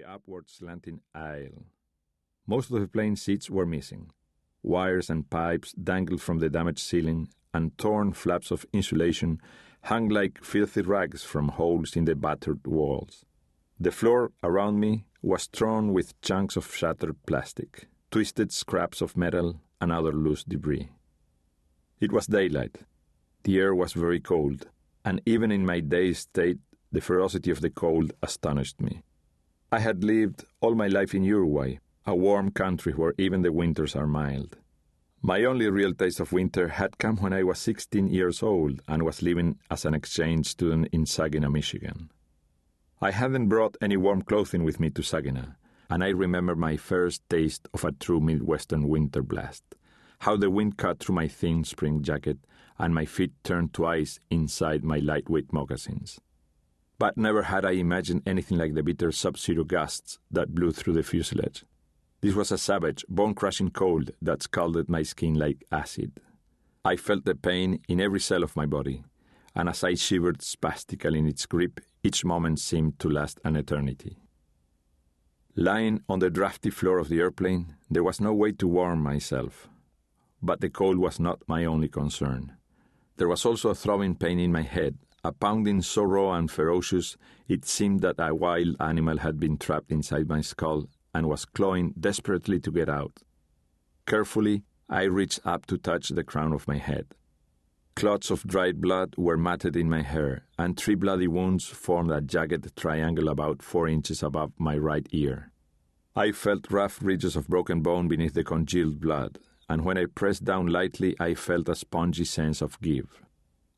the upward slanting aisle. Most of the plane seats were missing. Wires and pipes dangled from the damaged ceiling, and torn flaps of insulation hung like filthy rags from holes in the battered walls. The floor around me was strewn with chunks of shattered plastic, twisted scraps of metal, and other loose debris. It was daylight. The air was very cold, and even in my dazed state, the ferocity of the cold astonished me. I had lived all my life in Uruguay, a warm country where even the winters are mild. My only real taste of winter had come when I was 16 years old and was living as an exchange student in Saginaw, Michigan. I hadn't brought any warm clothing with me to Saginaw, and I remember my first taste of a true Midwestern winter blast, how the wind cut through my thin spring jacket and my feet turned to ice inside my lightweight moccasins. But never had I imagined anything like the bitter sub-zero gusts that blew through the fuselage. This was a savage, bone-crushing cold that scalded my skin like acid. I felt the pain in every cell of my body, and as I shivered spastically in its grip, each moment seemed to last an eternity. Lying on the drafty floor of the airplane, there was no way to warm myself. But the cold was not my only concern. There was also a throbbing pain in my head, a pounding so raw and ferocious it seemed that a wild animal had been trapped inside my skull and was clawing desperately to get out. Carefully, I reached up to touch the crown of my head. Clots of dried blood were matted in my hair, and 3 bloody wounds formed a jagged triangle about 4 inches above my right ear. I felt rough ridges of broken bone beneath the congealed blood, and when I pressed down lightly, I felt a spongy sense of give.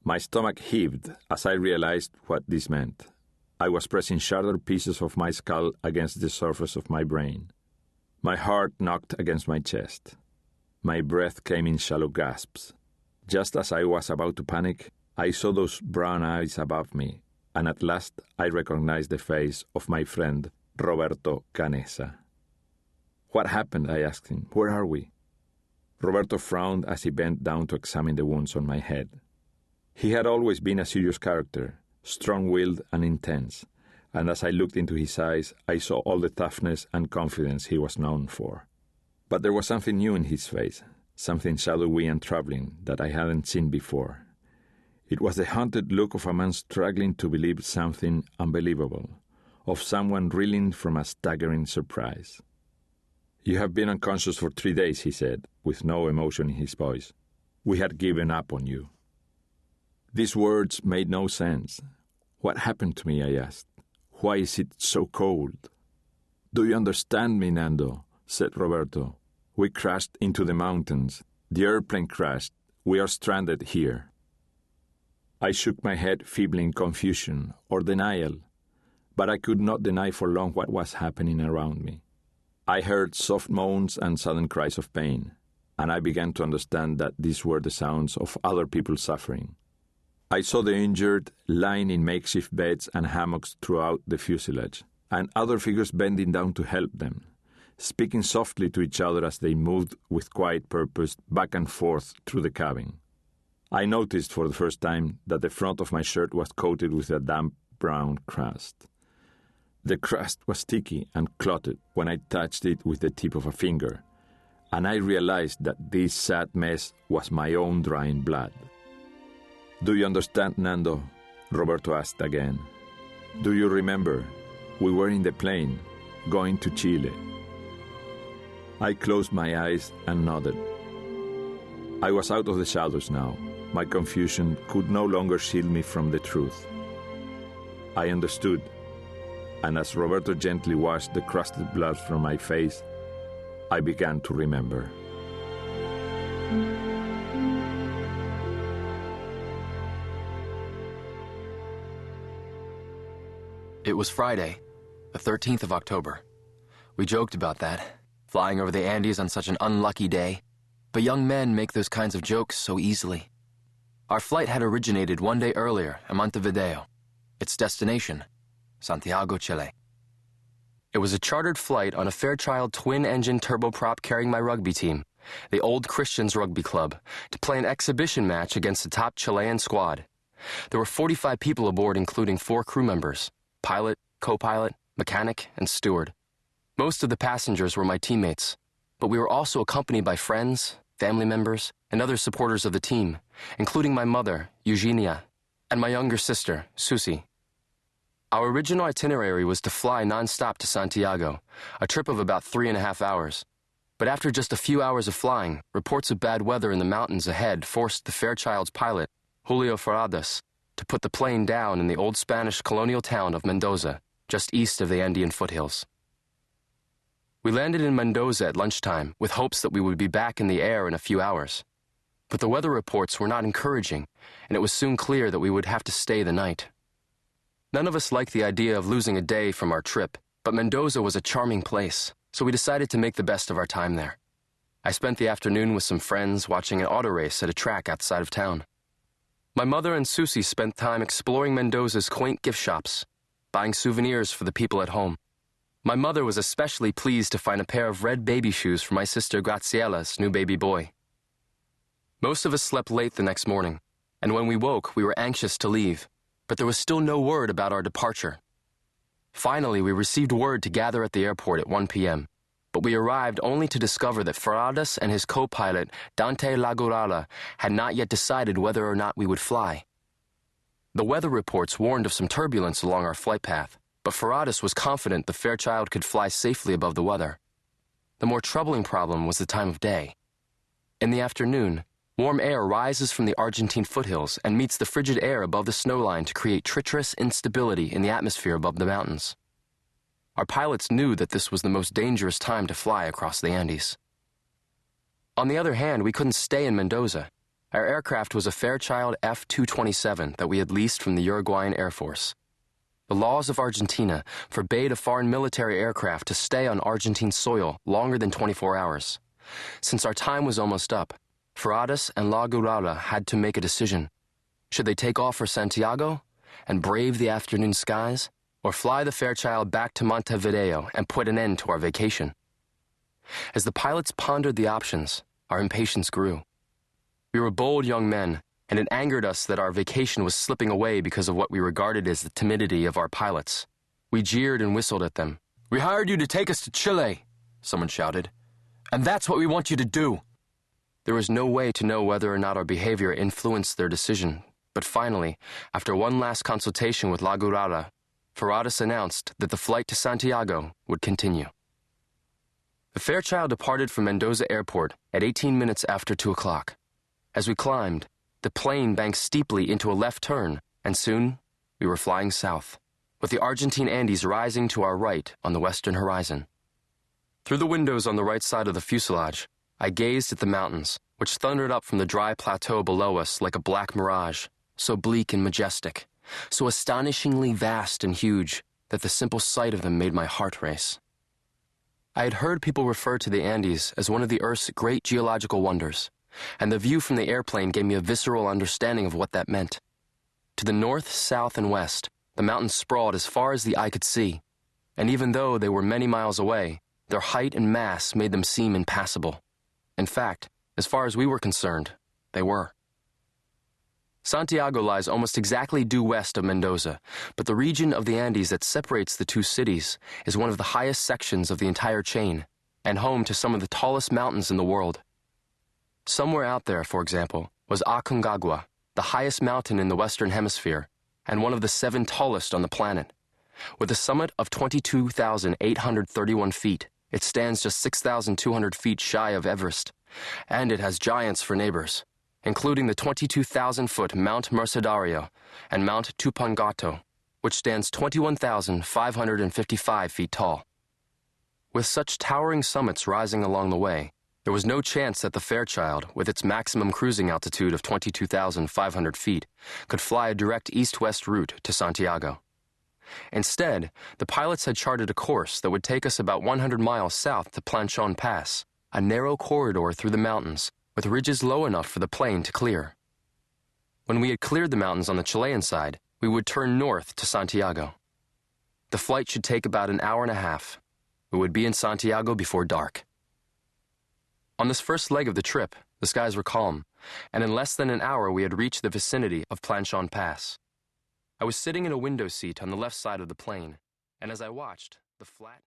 My stomach heaved as I realized what this meant. I was pressing shattered pieces of my skull against the surface of my brain. My heart knocked against my chest. My breath came in shallow gasps. Just as I was about to panic, I saw those brown eyes above me, and at last I recognized the face of my friend, Roberto Canessa. "What happened?" I asked him. "Where are we?" Roberto frowned as he bent down to examine the wounds on my head. He had always been a serious character, strong-willed and intense, and as I looked into his eyes, I saw all the toughness and confidence he was known for. But there was something new in his face, something shadowy and troubling that I hadn't seen before. It was the haunted look of a man struggling to believe something unbelievable, of someone reeling from a staggering surprise. "You have been unconscious for 3 days," he said, with no emotion in his voice. "We had given up on you." These words made no sense. "What happened to me?" I asked. "Why is it so cold?" "Do you understand me, Nando?" said Roberto. "We crashed into the mountains. The airplane crashed. We are stranded here." I shook my head feebly in confusion or denial, but I could not deny for long what was happening around me. I heard soft moans and sudden cries of pain, and I began to understand that these were the sounds of other people suffering. I saw the injured lying in makeshift beds and hammocks throughout the fuselage, and other figures bending down to help them, speaking softly to each other as they moved with quiet purpose back and forth through the cabin. I noticed for the first time that the front of my shirt was coated with a damp brown crust. The crust was sticky and clotted when I touched it with the tip of a finger, and I realized that this sad mess was my own drying blood. "Do you understand, Nando?" Roberto asked again. "Do you remember? We were in the plane, going to Chile." I closed my eyes and nodded. I was out of the shadows now. My confusion could no longer shield me from the truth. I understood, and as Roberto gently washed the crusted blood from my face, I began to remember. It was Friday, the 13th of October. We joked about that, flying over the Andes on such an unlucky day, but young men make those kinds of jokes so easily. Our flight had originated 1 day earlier in Montevideo, its destination, Santiago, Chile. It was a chartered flight on a Fairchild twin-engine turboprop carrying my rugby team, the Old Christians Rugby Club, to play an exhibition match against the top Chilean squad. There were 45 people aboard, including 4 crew members, pilot, co-pilot, mechanic, and steward. Most of the passengers were my teammates, but we were also accompanied by friends, family members, and other supporters of the team, including my mother, Eugenia, and my younger sister, Susie. Our original itinerary was to fly nonstop to Santiago, a trip of about 3.5 hours. But after just a few hours of flying, reports of bad weather in the mountains ahead forced the Fairchild's pilot, Julio Ferradas, to put the plane down in the old Spanish colonial town of Mendoza, just east of the Andean foothills. We landed in Mendoza at lunchtime with hopes that we would be back in the air in a few hours. But the weather reports were not encouraging, and it was soon clear that we would have to stay the night. None of us liked the idea of losing a day from our trip, but Mendoza was a charming place, so we decided to make the best of our time there. I spent the afternoon with some friends watching an auto race at a track outside of town. My mother and Susie spent time exploring Mendoza's quaint gift shops, buying souvenirs for the people at home. My mother was especially pleased to find a pair of red baby shoes for my sister Graciela's new baby boy. Most of us slept late the next morning, and when we woke, we were anxious to leave, but there was still no word about our departure. Finally, we received word to gather at the airport at 1 p.m., but we arrived only to discover that Ferradas and his co-pilot, Dante Lagurala, had not yet decided whether or not we would fly. The weather reports warned of some turbulence along our flight path, but Ferradas was confident the Fairchild could fly safely above the weather. The more troubling problem was the time of day. In the afternoon, warm air rises from the Argentine foothills and meets the frigid air above the snowline to create treacherous instability in the atmosphere above the mountains. Our pilots knew that this was the most dangerous time to fly across the Andes. On the other hand, we couldn't stay in Mendoza. Our aircraft was a Fairchild F-227 that we had leased from the Uruguayan Air Force. The laws of Argentina forbade a foreign military aircraft to stay on Argentine soil longer than 24 hours. Since our time was almost up, Ferradas and La Gurala had to make a decision. Should they take off for Santiago and brave the afternoon skies, or fly the Fairchild back to Montevideo and put an end to our vacation? As the pilots pondered the options, our impatience grew. We were bold young men, and it angered us that our vacation was slipping away because of what we regarded as the timidity of our pilots. We jeered and whistled at them. "We hired you to take us to Chile," someone shouted, "and that's what we want you to do." There was no way to know whether or not our behavior influenced their decision, but finally, after one last consultation with La Gurala, Ferradas announced that the flight to Santiago would continue. The Fairchild departed from Mendoza Airport at 18 minutes after 2 o'clock. As we climbed, the plane banked steeply into a left turn, and soon we were flying south, with the Argentine Andes rising to our right on the western horizon. Through the windows on the right side of the fuselage, I gazed at the mountains, which thundered up from the dry plateau below us like a black mirage, so bleak and majestic, so astonishingly vast and huge that the simple sight of them made my heart race. I had heard people refer to the Andes as one of the Earth's great geological wonders, and the view from the airplane gave me a visceral understanding of what that meant. To the north, south, and west, the mountains sprawled as far as the eye could see, and even though they were many miles away, their height and mass made them seem impassable. In fact, as far as we were concerned, they were. Santiago lies almost exactly due west of Mendoza, but the region of the Andes that separates the two cities is one of the highest sections of the entire chain, and home to some of the tallest mountains in the world. Somewhere out there, for example, was Aconcagua, the highest mountain in the Western Hemisphere, and one of the 7 tallest on the planet. With a summit of 22,831 feet, it stands just 6,200 feet shy of Everest, and it has giants for neighbors, including the 22,000-foot Mount Mercedario and Mount Tupungato, which stands 21,555 feet tall. With such towering summits rising along the way, there was no chance that the Fairchild, with its maximum cruising altitude of 22,500 feet, could fly a direct east-west route to Santiago. Instead, the pilots had charted a course that would take us about 100 miles south to Planchon Pass, a narrow corridor through the mountains with ridges low enough for the plane to clear. When we had cleared the mountains on the Chilean side, we would turn north to Santiago. The flight should take about an hour and a half. We would be in Santiago before dark. On this first leg of the trip, the skies were calm, and in less than an hour we had reached the vicinity of Planchon Pass. I was sitting in a window seat on the left side of the plane, And as I watched, the flat,